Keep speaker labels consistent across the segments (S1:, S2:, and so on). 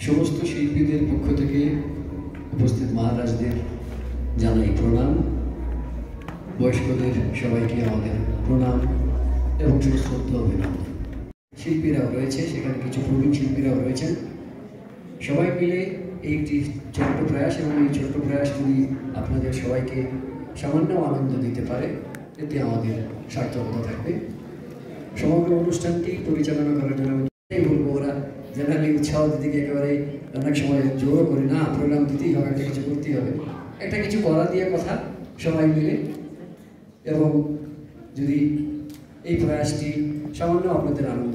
S1: সমস্ত শিল্পীদের পক্ষ থেকে উপস্থিত মহারাজদের জানাই প্রণাম, বয়স্কদের সবাইকে আমাদের প্রণাম এবং শ্রদ্ধা অভিনন্দন। শিল্পীরাও রয়েছে, সেখানে কিছু প্রবীণ শিল্পীরাও রয়েছেন। সবাই মিলে এই একটি ছোট্ট প্রয়াস, এবং এই ছোট্ট প্রয়াস যদি আপনাদের সবাইকে সামান্য আনন্দ দিতে পারে, এতে আমাদের সার্থকতা থাকবে। সমগ্র অনুষ্ঠানটি পরিচালনা করার জন্য আমি বলবো, ওরা জেনারেলি উৎসাহ দিতে একেবারে অনেক সময় জোরও করি না, প্রোগ্রাম দিতেই হবে, একটা কিছু করতেই হবে, একটা কিছু করা দিয়ে কথা সবাই মিলে। এবং যদি এই প্রয়াসটি সামান্য আপনাদের আনন্দ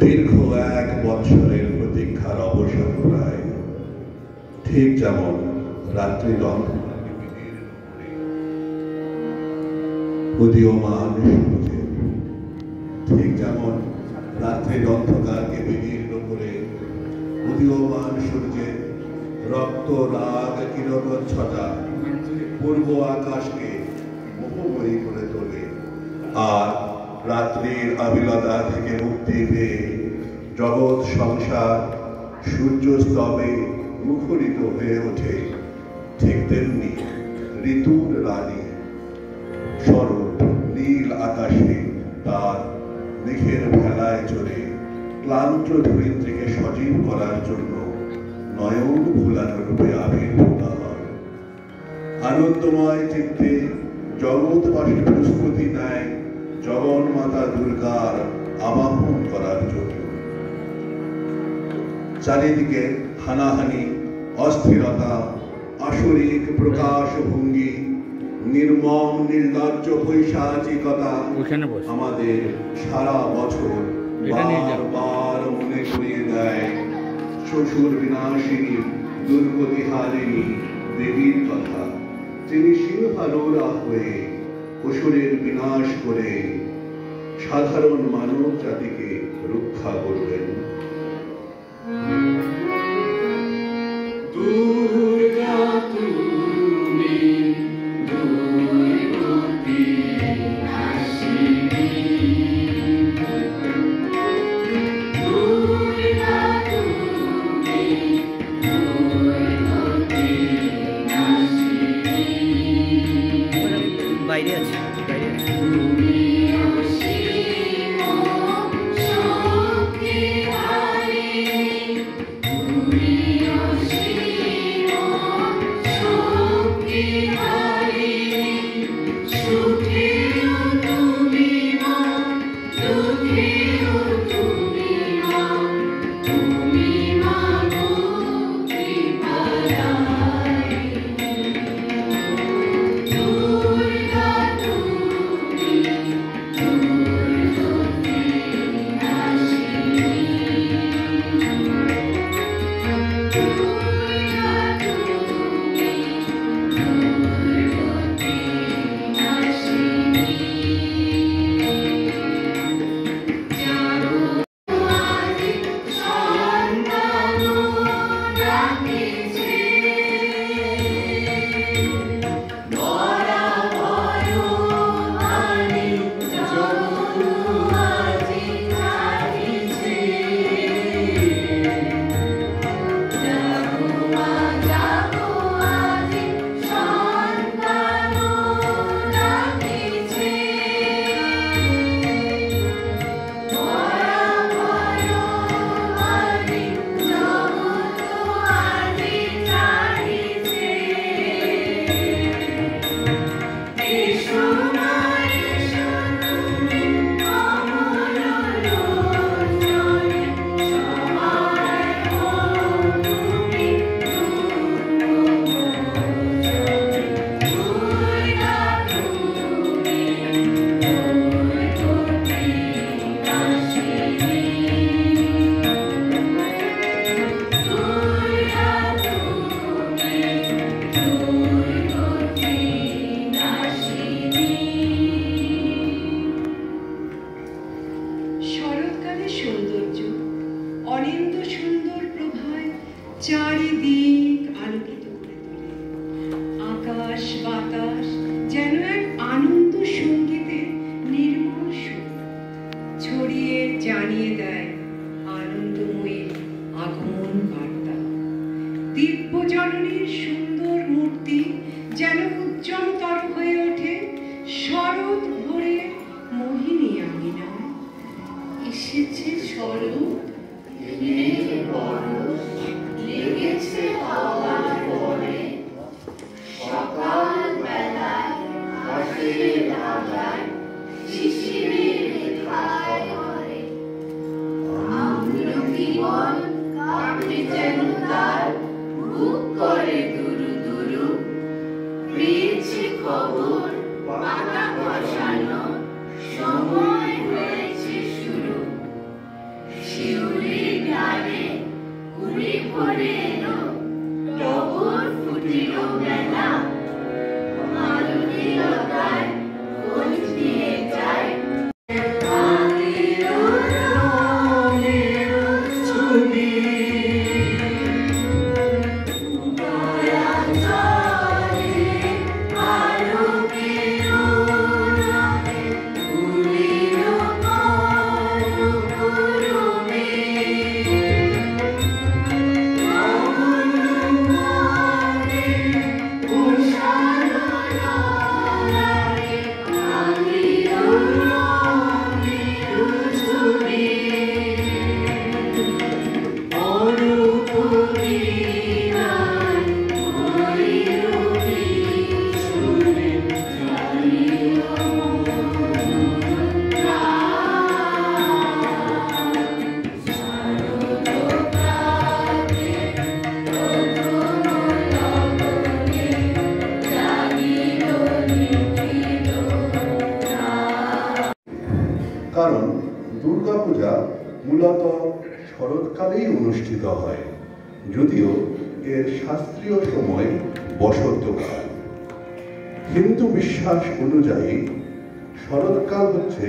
S2: দীর্ঘ 1 বছরের প্রতীক্ষার অবসান প্রায়, ঠিক যেমন রাত্রির অন্ধকারে উদীয়মান সূর্যের, ঠিক যেমন রাত্রির অন্ধকারকে বিদীর্ণ করে উদীয়মান সূর্যের রক্ত রাগ কিরণচ্ছটা পূর্ব আকাশকে মোহময়ী করে তোলে। আর রাত্রির আবিলতা থেকে মুক্তি পেয়ে জগৎ সংসার সূর্যস্তবে মুখরিত হয়ে ওঠে। ঠিক তেমনি ঋতুর রানী শরৎ নীল আকাশে তার মেঘের ভেলায় চড়ে ক্লান্ত ধরিত্রীকে সজীব করার জন্য নয়ন ভুলানো রূপে আবির্ভূত হয়। আনন্দময় চিত্তে জগৎবাসী প্রস্তুতি নেয় জগন্মাতা দুর্গার আবাহন করার জন্য। চারিদিকে হানাহানি, অস্থিরতা, আসরিক প্রকাশ ভঙ্গি, নির্মম নির্লজ্জ পৈশাচিকতা আমাদের সারা বছর বারবার মনে করিয়ে দেয় শ্বশুর বিনাশিনী দুর্গতিহারিণী দেবীর কথা, যিনি সিংহারোরা হয়ে অসুরের বিনাশ করে সাধারণ মানব জাতিকে রক্ষা করবেন।
S3: বাইরে আছে, বাইরে আছে। দিব্যজননীর সুন্দর মূর্তি যেন উজ্জ্বলতর হয়ে ওঠে শরৎ ভোরের মোহিনী আঙিনায়। এসেছে শরৎ,
S4: লেগেছে হওয়ার পরে, সকাল বেলায় ঘাসের আগায় শিশিরের রেখায় ঘরে। আমলকি বন কাঁপে যেন তার বুক করে দুরু দুরু, পেয়েছে খবর পাতা বসানো সময় হয়েছে শুরু। শিউলির ডালে কুড়ি ভরে এলো, টগর ফুটিল মেলা, মালতী লতায় খোঁজ দিয়ে যায়।
S2: কারণ দুর্গাপূজা মূলত শরৎকালেই অনুষ্ঠিত হয়, যদিও এর শাস্ত্রীয় সময় বসন্তকাল। হিন্দু বিশ্বাস অনুযায়ী শরৎকাল হচ্ছে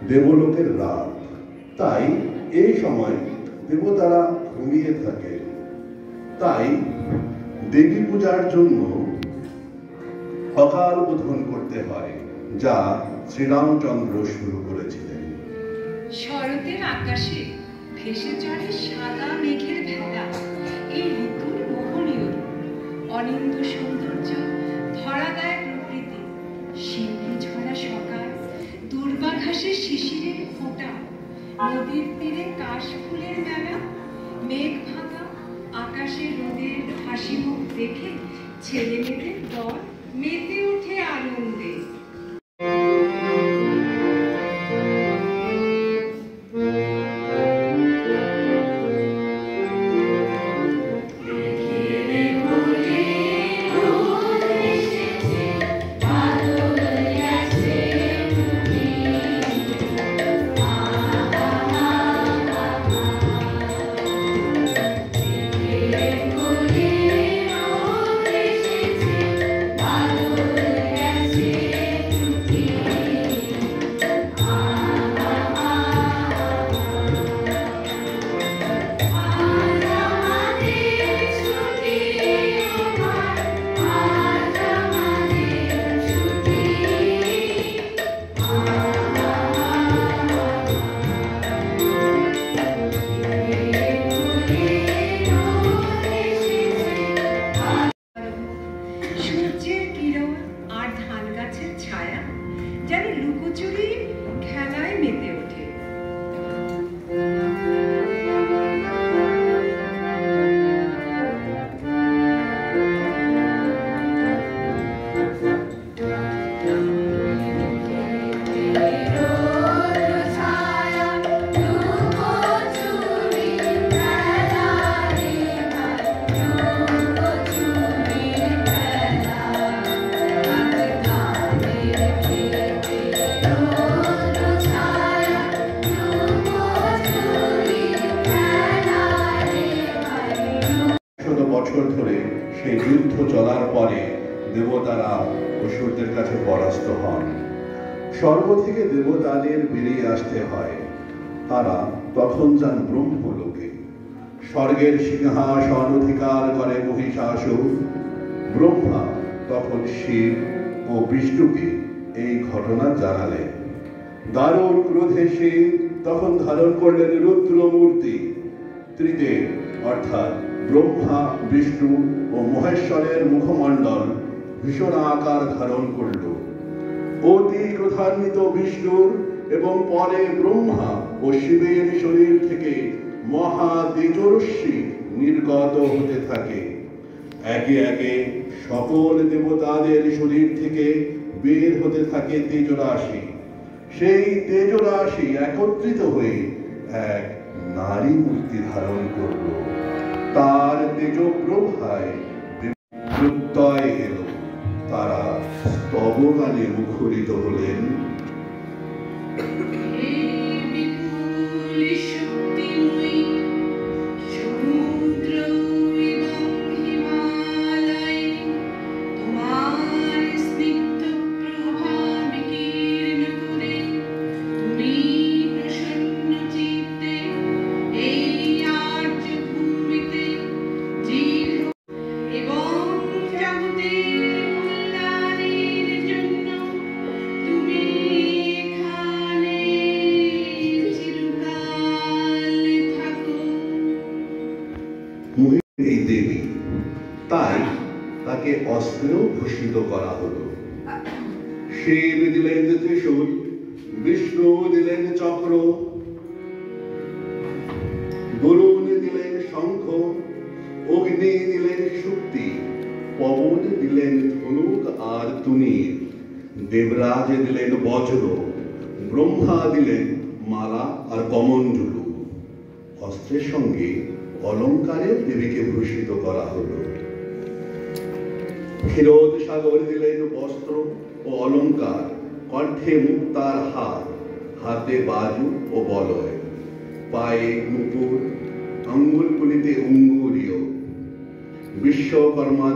S2: দেবলোকের রাত, তাই এই সময় দেবতারা ঘুমিয়ে থাকে। তাই দেবী পূজার জন্য অকাল বোধন করতে হয়, যা শ্রীরামচন্দ্র শুরু করেছিলেন।
S3: শরতের আকাশে ভেসে চড়ে সাদা মেঘের ভেলা, এই ঋতুর মোহনীয় অনিন্দ সৌন্দর্য ধরা দেয় প্রকৃতি। শিউলি ঝরা সকাল, দুর্বা ঘাসে শিশিরের ফোঁটা, নদীর তীরে কাশ ফুলের মেলা, মেঘ ভাঙা আকাশে রোদের হাসি মুখ দেখে ছেলে মেয়েদের দল মেতে ওঠে আনন্দে। সূর্যের কিরণ আর ধান গাছের ছায়া যেন লুকোচুরি খেলায় মেতে ওঠে।
S2: বছর ধরে সেই যুদ্ধ চলার পরে দেবতারা অসুরদের কাছে পরাস্ত হন। স্বর্গ থেকে দেবতাদের বেরিয়ে আসতে হয়। তারা তখন যান ব্রহ্মলোকে। স্বর্গের সিংহাসন অধিকার করে মহিষাসুর। ব্রহ্মা তখন শিব ও বিষ্ণুকে এই ঘটনা জানালেন। দারুণ ক্রোধে শিব তখন ধারণ করলেন রুদ্র মূর্তি। ত্রিদেব অর্থাৎ ব্রহ্মা, বিষ্ণু ও মহেশ্বরের মুখমণ্ডল ভীষণ আকার ধারণ করল। অতি ক্রোধান্বিত বিষ্ণুর এবং পরে ব্রহ্মা ও শিবের শরীর থেকে মহা তেজস্বী নির্গত হতে থাকে। একে একে সকল দেবতাদের শরীর থেকে বের হতে থাকে তেজরাশি। সেই তেজরাশি একত্রিত হয়ে এক নারী মূর্তি ধারণ করল। তার তেজপ্রভায় প্রত্যয় এলো। তারা স্তবগানে মুখরিত হলেন। এই দেবী, তাই তাকে অস্ত্রেও ভূষিত করা হলো। শিব দিলেন ত্রিশূল, বিষ্ণু দিলেন চক্র, বরুণ দিলেন শঙ্খ, অগ্নি দিলেন শক্তি, পবন দিলেন ধনুক আর তুনীর, দেবরাজ দিলেন বজ্র, ব্রহ্মা দিলেন মালা আর কমণ্ডলু। অস্ত্রের সঙ্গে অলঙ্কারের দেবীকে ভূষিত করা হলো। ক্ষীরোদ সাগর দিলেন বস্ত্র ও অলঙ্কার, কণ্ঠে মুক্তার হার, হাতে বাজু ও বলয়, পায়ে মুকুট, আঙ্গুলগুলিতে অঙ্গুরীয়। বিশ্বকর্মা